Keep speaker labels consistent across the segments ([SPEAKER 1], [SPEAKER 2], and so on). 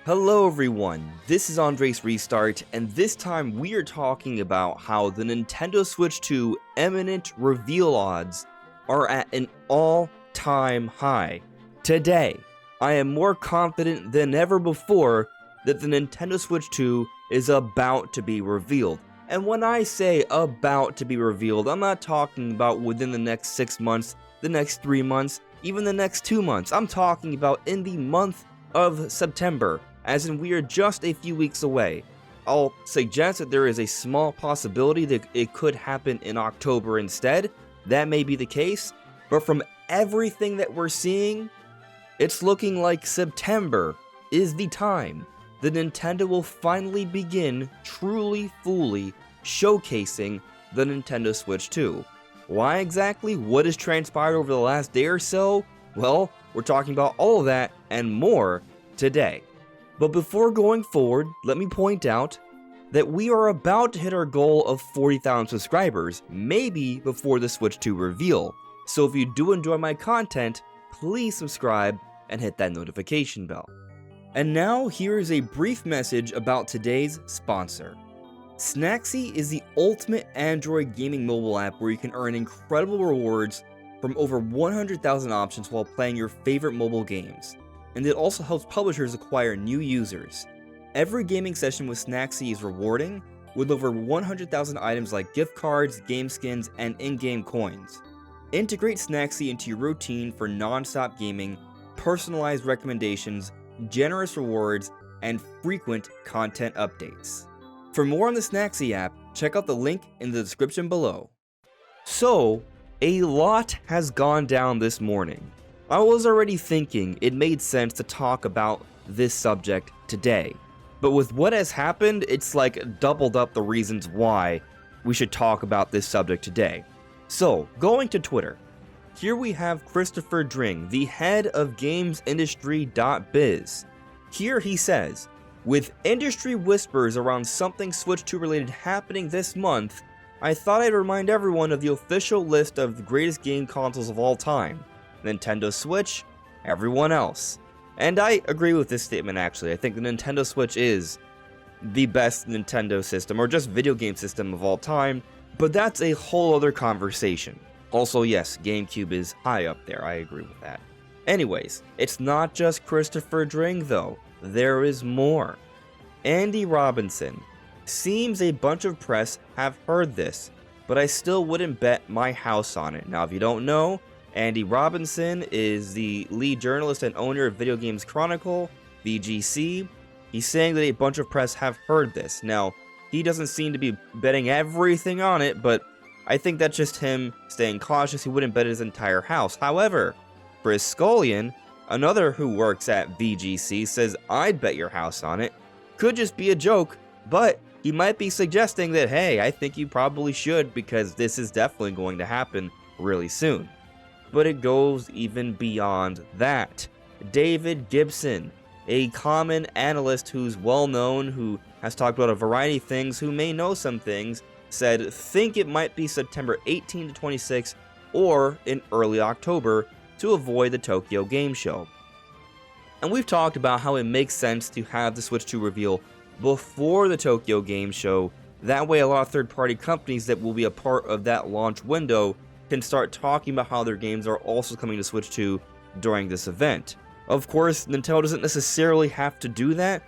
[SPEAKER 1] Hello everyone, this is AndresRestart, and this time we are talking about how the Nintendo Switch 2 Imminent reveal odds are at an all-time high. Today, I am more confident than ever before that the Nintendo Switch 2 is about to be revealed. And when I say about to be revealed, I'm not talking about within the next 6 months, the next 3 months, even the next 2 months. I'm talking about in the month of September. As in, we are just a few weeks away. I'll suggest that there is a small possibility that it could happen in October instead. That may be the case, but from everything that we're seeing, it's looking like September is the time that Nintendo will finally begin truly, fully showcasing the Nintendo Switch 2. Why exactly? What has transpired over the last day or so? Well, we're talking about all of that and more today. But before going forward, let me point out that we are about to hit our goal of 40,000 subscribers, maybe before the Switch 2 reveal. So if you do enjoy my content, please subscribe and hit that notification bell. And now here is a brief message about today's sponsor. Snaxy is the ultimate Android gaming mobile app where you can earn incredible rewards from over 100,000 options while playing your favorite mobile games. And it also helps publishers acquire new users. Every gaming session with Snaxy is rewarding, with over 100,000 items like gift cards, game skins, and in-game coins. Integrate Snaxy into your routine for non-stop gaming, personalized recommendations, generous rewards, and frequent content updates. For more on the Snaxy app, check out the link in the description below. So, a lot has gone down this morning. I was already thinking it made sense to talk about this subject today, but with what has happened, it's like doubled up the reasons why we should talk about this subject today. So, going to Twitter, here we have Christopher Dring, the head of GamesIndustry.biz. Here he says, with industry whispers around something Switch 2 related happening this month, I thought I'd remind everyone of the official list of the greatest game consoles of all time. Nintendo Switch, everyone else. And I agree with this statement actually. I think the Nintendo Switch is the best Nintendo system, or just video game system of all time, but that's a whole other conversation. Also, yes, GameCube is high up there, I agree with that. Anyways, it's not just Christopher Dring though, there is more. Andy Robinson. Seems a bunch of press have heard this, but I still wouldn't bet my house on it. Now if you don't know, Andy Robinson is the lead journalist and owner of Video Games Chronicle, VGC. He's saying that a bunch of press have heard this. Now, he doesn't seem to be betting everything on it, but I think that's just him staying cautious. He wouldn't bet his entire house. However, Chris Scullion, another who works at VGC, says I'd bet your house on it. Could just be a joke, but he might be suggesting that, hey, I think you probably should because this is definitely going to happen really soon. But it goes even beyond that. David Gibson, a common analyst who's well known, who has talked about a variety of things, who may know some things, said think it might be September 18 to 26 or in early October to avoid the Tokyo Game Show. And we've talked about how it makes sense to have the Switch 2 reveal before the Tokyo Game Show. That way a lot of third-party companies that will be a part of that launch window can start talking about how their games are also coming to Switch 2 during this event. Of course, Nintendo doesn't necessarily have to do that.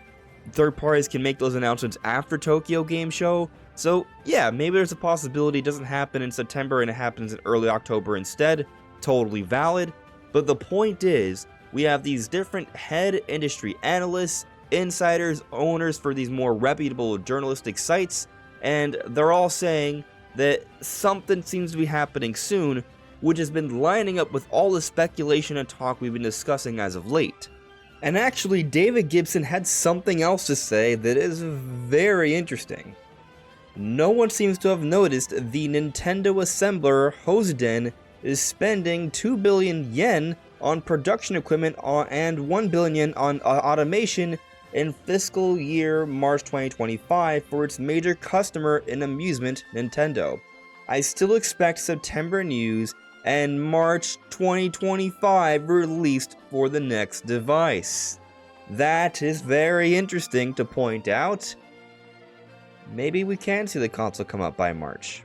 [SPEAKER 1] Third parties can make those announcements after Tokyo Game Show. So yeah, maybe there's a possibility it doesn't happen in September and it happens in early October instead. Totally valid. But the point is, we have these different head industry analysts, insiders, owners for these more reputable journalistic sites, and they're all saying that something seems to be happening soon, which has been lining up with all the speculation and talk we've been discussing as of late. And actually, David Gibson had something else to say that is very interesting. No one seems to have noticed the Nintendo assembler Hosden is spending 2 billion yen on production equipment and 1 billion on automation in fiscal year March 2025 for its major customer in amusement, Nintendo. I still expect September news and March 2025 released for the next device. That is very interesting to point out. Maybe we can see the console come out by March.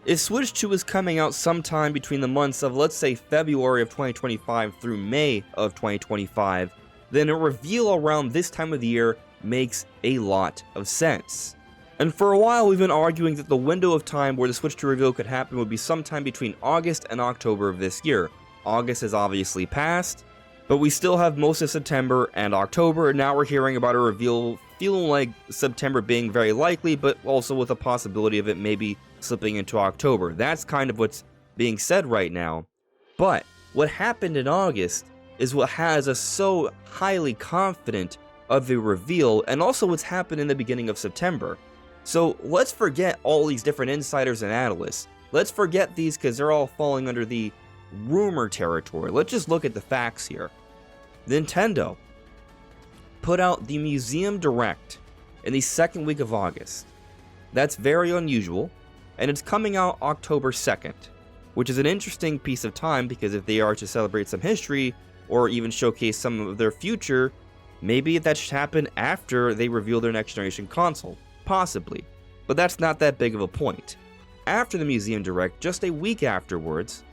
[SPEAKER 1] If Switch 2 is coming out sometime between the months of, let's say, February of 2025 through May of 2025, then a reveal around this time of the year makes a lot of sense. And for a while we've been arguing that the window of time where the Switch 2 reveal could happen would be sometime between August and October of this year. August has obviously passed, but we still have most of September and October, and now we're hearing about a reveal feeling like September being very likely, but also with a possibility of it maybe slipping into October. That's kind of what's being said right now. But what happened in August is what has us so highly confident of the reveal, and also what's happened in the beginning of September. So let's forget all these different insiders and analysts. Let's forget these because they're all falling under the rumor territory. Let's just look at the facts here. Nintendo put out the Museum Direct in the second week of August. That's very unusual, and it's coming out October 2nd, which is an interesting piece of time because if they are to celebrate some history or even showcase some of their future, maybe that should happen after they reveal their next generation console. Possibly, but that's not that big of a point. After the Museum Direct, just a week afterwards,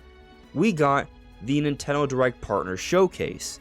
[SPEAKER 1] we got the Nintendo Direct Partner Showcase.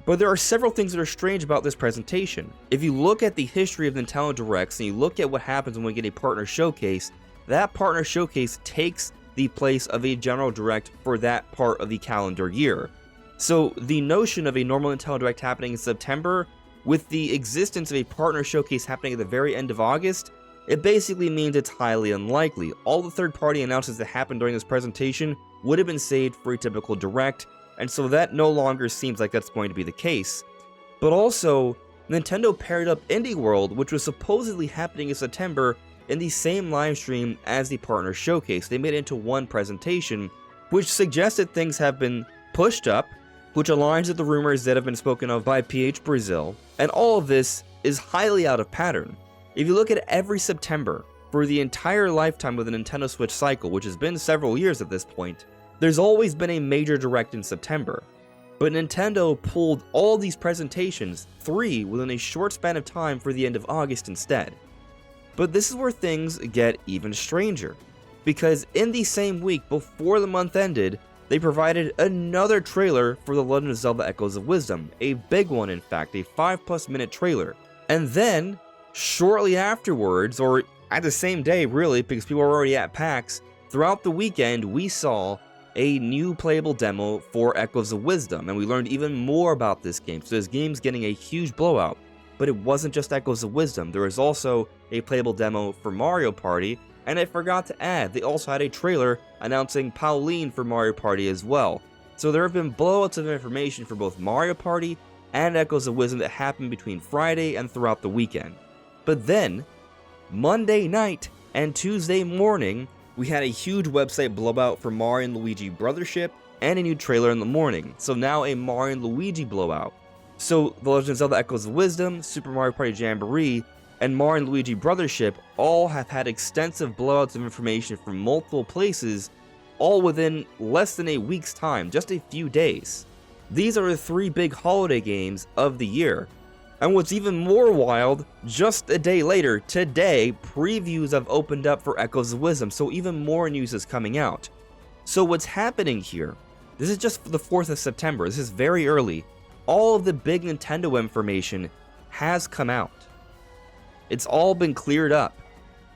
[SPEAKER 1] But there are several things that are strange about this presentation. If you look at the history of Nintendo Directs and you look at what happens when we get a Partner Showcase, that Partner Showcase takes the place of a General Direct for that part of the calendar year. So the notion of a normal Nintendo Direct happening in September, with the existence of a Partner Showcase happening at the very end of August, it basically means it's highly unlikely. All the third-party announcements that happened during this presentation would have been saved for a typical Direct, and so that no longer seems like that's going to be the case. But also, Nintendo paired up Indie World, which was supposedly happening in September, in the same livestream as the Partner Showcase. They made it into one presentation, which suggests that things have been pushed up, which aligns with the rumors that have been spoken of by PH Brazil, and all of this is highly out of pattern. If you look at every September, for the entire lifetime of the Nintendo Switch cycle, which has been several years at this point, there's always been a major Direct in September. But Nintendo pulled all these presentations, 3 within a short span of time for the end of August instead. But this is where things get even stranger, because in the same week before the month ended, they provided another trailer for The Legend of Zelda Echoes of Wisdom, a big one in fact, a 5+ minute trailer. And then, shortly afterwards, or at the same day really, because people were already at PAX, throughout the weekend we saw a new playable demo for Echoes of Wisdom, and we learned even more about this game. So this game's getting a huge blowout, but it wasn't just Echoes of Wisdom, there was also a playable demo for Mario Party, and I forgot to add, they also had a trailer announcing Pauline for Mario Party as well. So there have been blowouts of information for both Mario Party and Echoes of Wisdom that happened between Friday and throughout the weekend. But then, Monday night and Tuesday morning, we had a huge website blowout for Mario and Luigi Brothership and a new trailer in the morning. So now a Mario and Luigi blowout. So The Legend of Zelda Echoes of Wisdom, Super Mario Party Jamboree, and Mario and Luigi Brothership all have had extensive blowouts of information from multiple places, all within less than a week's time, just a few days. These are the 3 big holiday games of the year. And what's even more wild, just a day later, today, previews have opened up for Echoes of Wisdom, so even more news is coming out. So what's happening here, this is just for the 4th of September, this is very early, all of the big Nintendo information has come out. It's all been cleared up.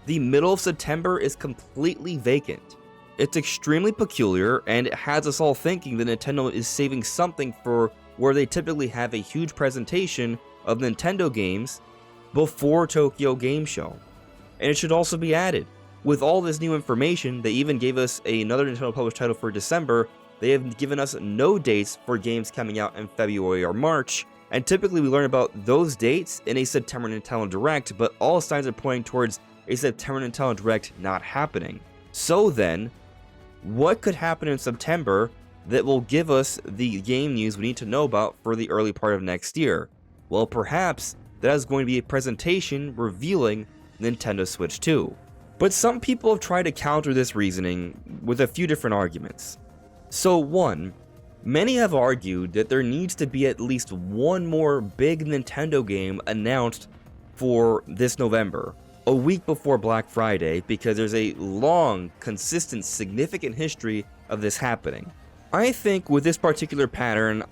[SPEAKER 1] The middle of September is completely vacant. It's extremely peculiar, and it has us all thinking that Nintendo is saving something for where they typically have a huge presentation of Nintendo games before Tokyo Game Show. And it should also be added, with all this new information, they even gave us another Nintendo published title for December. They have given us no dates for games coming out in February or March, and typically we learn about those dates in a September Nintendo Direct, but all signs are pointing towards a September Nintendo Direct not happening. So then, what could happen in September that will give us the game news we need to know about for the early part of next year? Well, perhaps that is going to be a presentation revealing Nintendo Switch 2. But some people have tried to counter this reasoning with a few different arguments. So 1, many have argued that there needs to be at least one more big Nintendo game announced for this November, a week before Black Friday, because there's a long, consistent, significant history of this happening. I think with this particular pattern,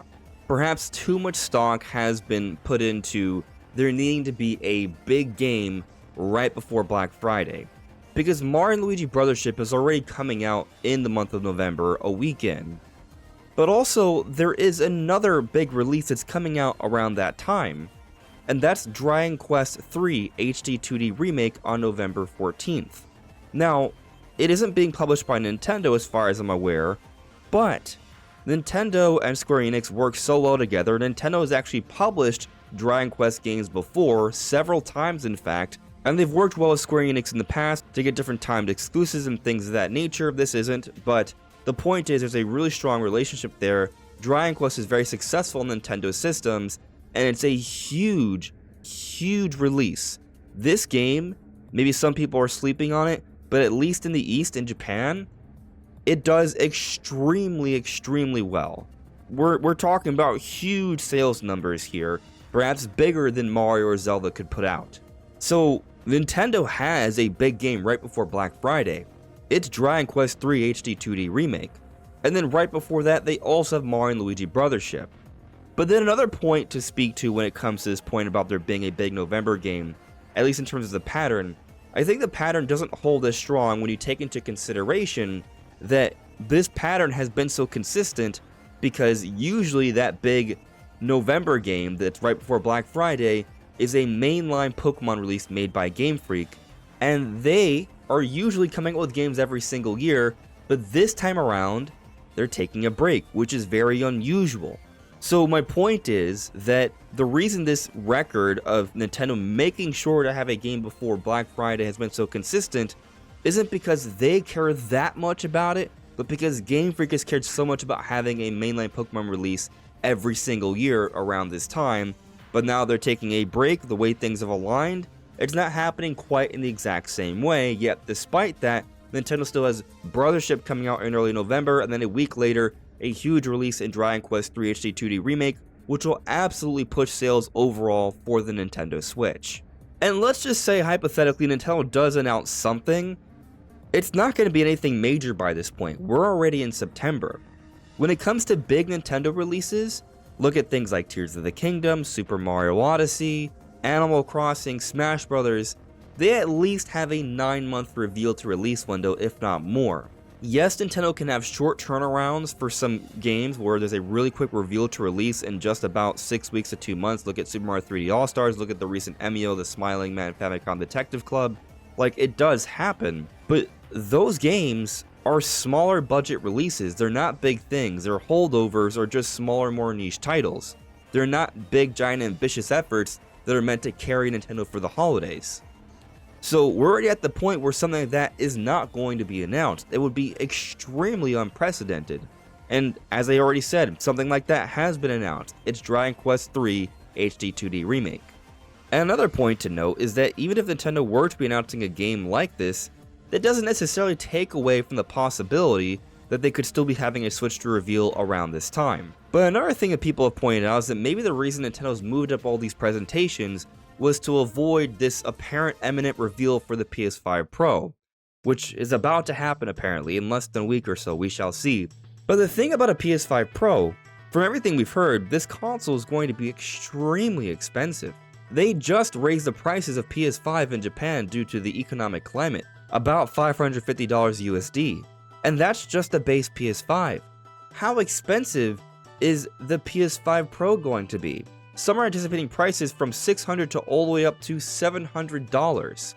[SPEAKER 1] perhaps too much stock has been put into there needing to be a big game right before Black Friday, because Mario & Luigi Brothership is already coming out in the month of November, a weekend. But also, there is another big release that's coming out around that time, and that's Dragon Quest III HD 2D Remake on November 14th. Now, it isn't being published by Nintendo as far as I'm aware, but Nintendo and Square Enix work so well together. Nintendo has actually published Dragon Quest games before, several times in fact, and they've worked well with Square Enix in the past to get different timed exclusives and things of that nature. This isn't, but the point is there's a really strong relationship there. Dragon Quest is very successful in Nintendo systems, and it's a huge, huge release. This game, maybe some people are sleeping on it, but at least in the East, in Japan, it does extremely, extremely well. We're talking about huge sales numbers here, perhaps bigger than Mario or Zelda could put out. So Nintendo has a big game right before Black Friday. It's Dragon Quest III HD 2D Remake. And then right before that, they also have Mario & Luigi Brothership. But then another point to speak to when it comes to this point about there being a big November game, at least in terms of the pattern, I think the pattern doesn't hold as strong when you take into consideration that this pattern has been so consistent, because usually that big November game that's right before Black Friday is a mainline Pokemon release made by Game Freak, and they are usually coming out with games every single year, but this time around, they're taking a break, which is very unusual. So my point is that the reason this record of Nintendo making sure to have a game before Black Friday has been so consistent isn't because they care that much about it, but because Game Freak has cared so much about having a mainline Pokemon release every single year around this time. But now they're taking a break, the way things have aligned, it's not happening quite in the exact same way, yet despite that, Nintendo still has Brothership coming out in early November, and then a week later, a huge release in Dragon Quest III HD 2D Remake, which will absolutely push sales overall for the Nintendo Switch. And let's just say, hypothetically, Nintendo does announce something. It's not going to be anything major by this point. We're already in September. When it comes to big Nintendo releases, look at things like Tears of the Kingdom, Super Mario Odyssey, Animal Crossing, Smash Brothers. They at least have a 9-month reveal to release window, if not more. Yes, Nintendo can have short turnarounds for some games where there's a really quick reveal to release in just about 6 weeks to 2 months. Look at Super Mario 3D All-Stars, look at the recent Emio, the Smiling Man Famicom Detective Club. Like, it does happen, but those games are smaller budget releases. They're not big things. They're holdovers or just smaller, more niche titles. They're not big, giant, ambitious efforts that are meant to carry Nintendo for the holidays. So we're already at the point where something like that is not going to be announced. It would be extremely unprecedented. And as I already said, something like that has been announced. It's Dragon Quest III HD 2D Remake. And another point to note is that even if Nintendo were to be announcing a game like this, that doesn't necessarily take away from the possibility that they could still be having a Switch to reveal around this time. But another thing that people have pointed out is that maybe the reason Nintendo's moved up all these presentations was to avoid this apparent imminent reveal for the PS5 Pro, which is about to happen apparently in less than a week or so, we shall see. But the thing about a PS5 Pro, from everything we've heard, this console is going to be extremely expensive. They just raised the prices of PS5 in Japan due to the economic climate, about $550 USD, and that's just the base PS5. How expensive is the PS5 Pro going to be? Some are anticipating prices from $600 to all the way up to $700.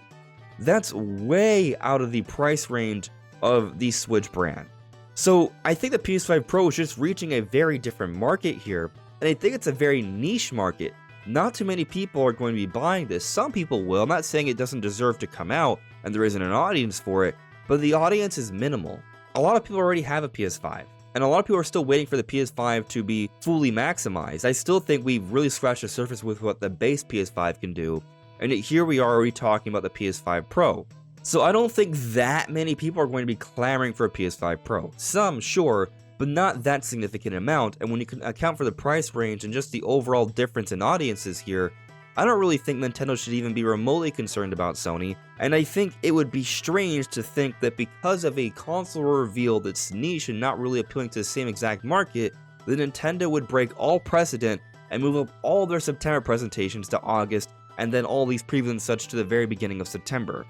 [SPEAKER 1] That's way out of the price range of the Switch brand. So I think the PS5 Pro is just reaching a very different market here, and I think it's a very niche market. Not too many people are going to be buying this. Some people will. I'm not saying it doesn't deserve to come out and there isn't an audience for it, but the audience is minimal. A lot of people already have a PS5, and a lot of people are still waiting for the PS5 to be fully maximized. I still think we've really scratched the surface with what the base PS5 can do, and yet here we are already talking about the PS5 Pro. So I don't think that many people are going to be clamoring for a PS5 Pro. Some, sure, but not that significant amount, and when you can account for the price range and just the overall difference in audiences here, I don't really think Nintendo should even be remotely concerned about Sony, and I think it would be strange to think that because of a console reveal that's niche and not really appealing to the same exact market, that Nintendo would break all precedent and move up all their September presentations to August, and then all these previews and such to the very beginning of September.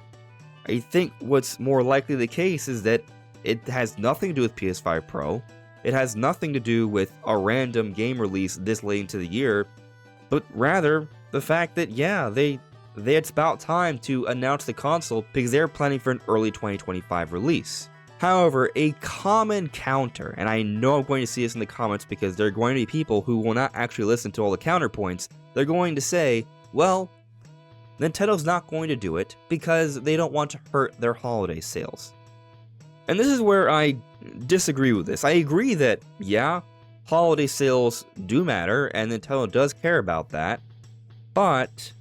[SPEAKER 1] I think what's more likely the case is that it has nothing to do with PS5 Pro, it has nothing to do with a random game release this late into the year, but rather the fact that, yeah, it's about time to announce the console because they're planning for an early 2025 release. However, a common counter, and I know I'm going to see this in the comments because there are going to be people who will not actually listen to all the counterpoints, they're going to say, well, Nintendo's not going to do it because they don't want to hurt their holiday sales. And this is where I disagree with this. I agree that, yeah, holiday sales do matter and Nintendo does care about that, but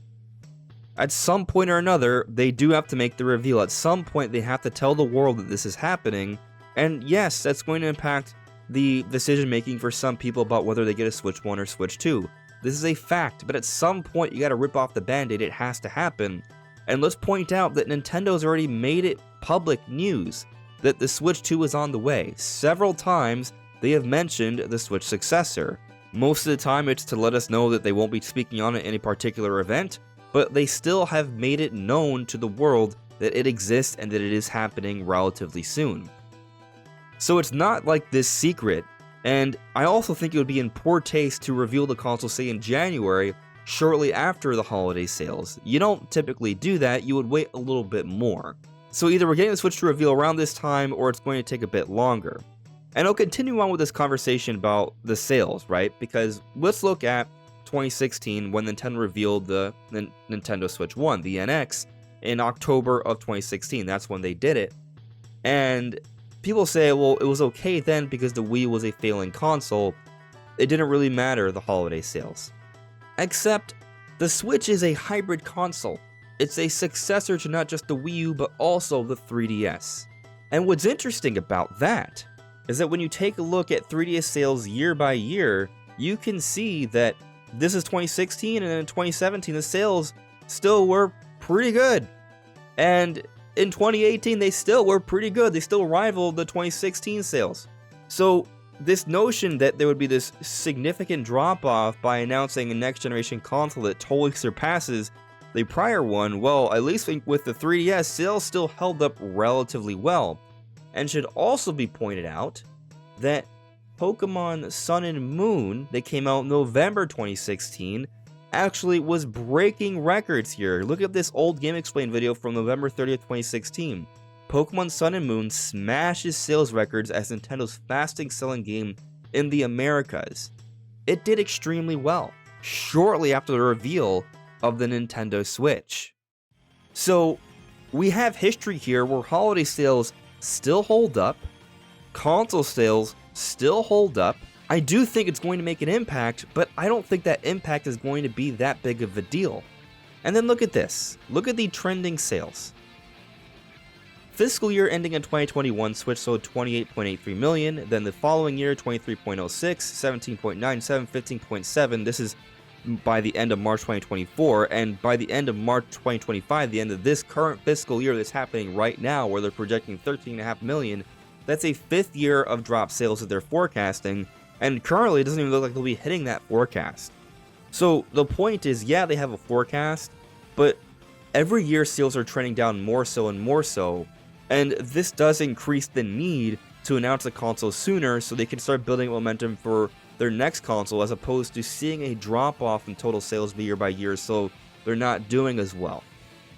[SPEAKER 1] at some point or another, they do have to make the reveal. At some point, they have to tell the world that this is happening, and yes, that's going to impact the decision making for some people about whether they get a Switch 1 or Switch 2. This is a fact, but at some point, you gotta rip off the band-aid, it has to happen. And let's point out that Nintendo's already made it public news that the Switch 2 is on the way. Several times, they have mentioned the Switch successor. Most of the time, it's to let us know that they won't be speaking on it at any particular event, but they still have made it known to the world that it exists and that it is happening relatively soon. So it's not like this secret, and I also think it would be in poor taste to reveal the console, say, in January, shortly after the holiday sales. You don't typically do that, you would wait a little bit more. So either we're getting the Switch to reveal around this time, or it's going to take a bit longer. And I'll continue on with this conversation about the sales, right? Because let's look at 2016 when Nintendo revealed the Nintendo Switch 1, the NX, in October of 2016. That's when they did it. And people say, well, it was okay then because the Wii was a failing console. It didn't really matter, the holiday sales. Except, the Switch is a hybrid console. It's a successor to not just the Wii U, but also the 3DS. And what's interesting about that is that when you take a look at 3DS sales year by year, you can see that this is 2016, and then in 2017, the sales still were pretty good. And in 2018, they still were pretty good. They still rivaled the 2016 sales. So this notion that there would be this significant drop-off by announcing a next-generation console that totally surpasses the prior one, well, at least with the 3DS, sales still held up relatively well. And should also be pointed out that Pokemon Sun and Moon, that came out in November 2016, actually was breaking records here. Look at this old Game Explained video from November 30th, 2016. Pokemon Sun and Moon smashes sales records as Nintendo's fastest selling game in the Americas. It did extremely well, shortly after the reveal of the Nintendo Switch. So, we have history here where holiday sales still hold up, console sales still hold up. I do think it's going to make an impact, but I don't think that impact is going to be that big of a deal. And then look at this. Look at the trending sales. Fiscal year ending in 2021, Switch sold 28.83 million, then the following year, 23.06, 17.97, 15.7. This is by the end of March 2024, and by the end of March 2025, the end of this current fiscal year that's happening right now, where they're projecting 13.5 million, that's a fifth year of drop sales that they're forecasting, and currently it doesn't even look like they'll be hitting that forecast. So the point is, yeah, they have a forecast, but every year sales are trending down more so and more so, and this does increase the need to announce the console sooner so they can start building momentum for their next console, as opposed to seeing a drop off in total sales year by year, so they're not doing as well.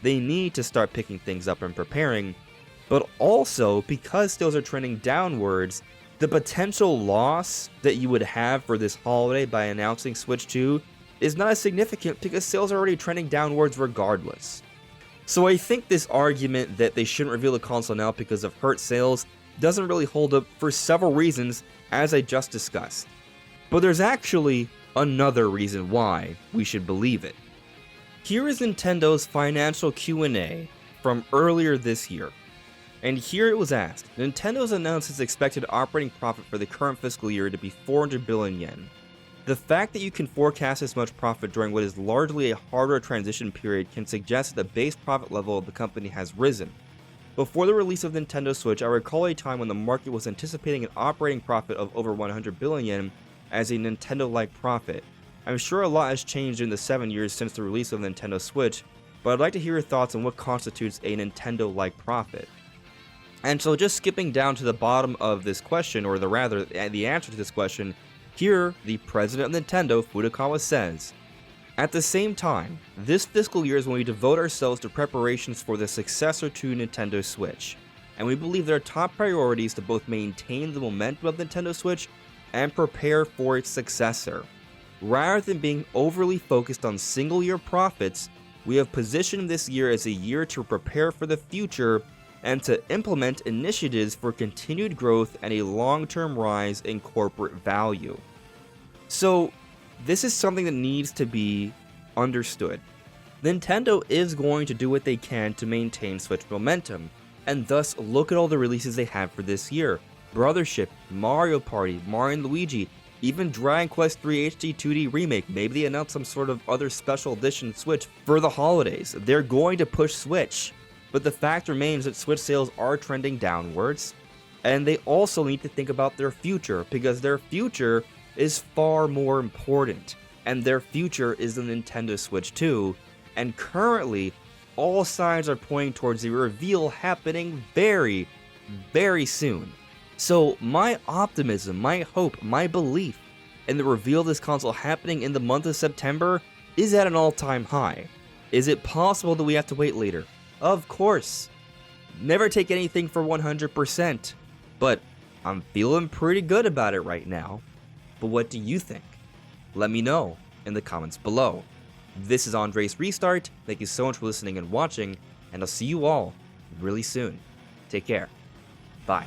[SPEAKER 1] They need to start picking things up and preparing, but also because sales are trending downwards, the potential loss that you would have for this holiday by announcing Switch 2 is not as significant because sales are already trending downwards regardless. So I think this argument that they shouldn't reveal the console now because of hurt sales doesn't really hold up for several reasons, as I just discussed. But there's actually another reason why we should believe it. Here is Nintendo's financial Q&A from earlier this year. And here it was asked, Nintendo's announced its expected operating profit for the current fiscal year to be 400 billion yen. The fact that you can forecast this much profit during what is largely a hardware transition period can suggest that the base profit level of the company has risen. Before the release of Nintendo Switch, I recall a time when the market was anticipating an operating profit of over 100 billion yen as a Nintendo-like profit. I'm sure a lot has changed in the 7 years since the release of Nintendo Switch, but I'd like to hear your thoughts on what constitutes a Nintendo-like profit. And so just skipping down to the bottom of this question, or the answer to this question, here the president of Nintendo, Furukawa, says, "At the same time, this fiscal year is when we devote ourselves to preparations for the successor to Nintendo Switch, and we believe there are top priorities to both maintain the momentum of Nintendo Switch and prepare for its successor. Rather than being overly focused on single-year profits, we have positioned this year as a year to prepare for the future and to implement initiatives for continued growth and a long-term rise in corporate value." So, this is something that needs to be understood. Nintendo is going to do what they can to maintain Switch momentum, and thus look at all the releases they have for this year. Brothership, Mario Party, Mario & Luigi, even Dragon Quest III HD 2D Remake. Maybe they announce some sort of other special edition Switch for the holidays. They're going to push Switch. But the fact remains that Switch sales are trending downwards, and they also need to think about their future, because their future is far more important, and their future is the Nintendo Switch 2, and currently, all signs are pointing towards the reveal happening very, very soon. So my optimism, my hope, my belief in the reveal of this console happening in the month of September is at an all-time high. Is it possible that we have to wait later? Of course. Never take anything for 100%, but I'm feeling pretty good about it right now. But what do you think? Let me know in the comments below. This is AndresRestart. Thank you so much for listening and watching, and I'll see you all really soon. Take care. Bye.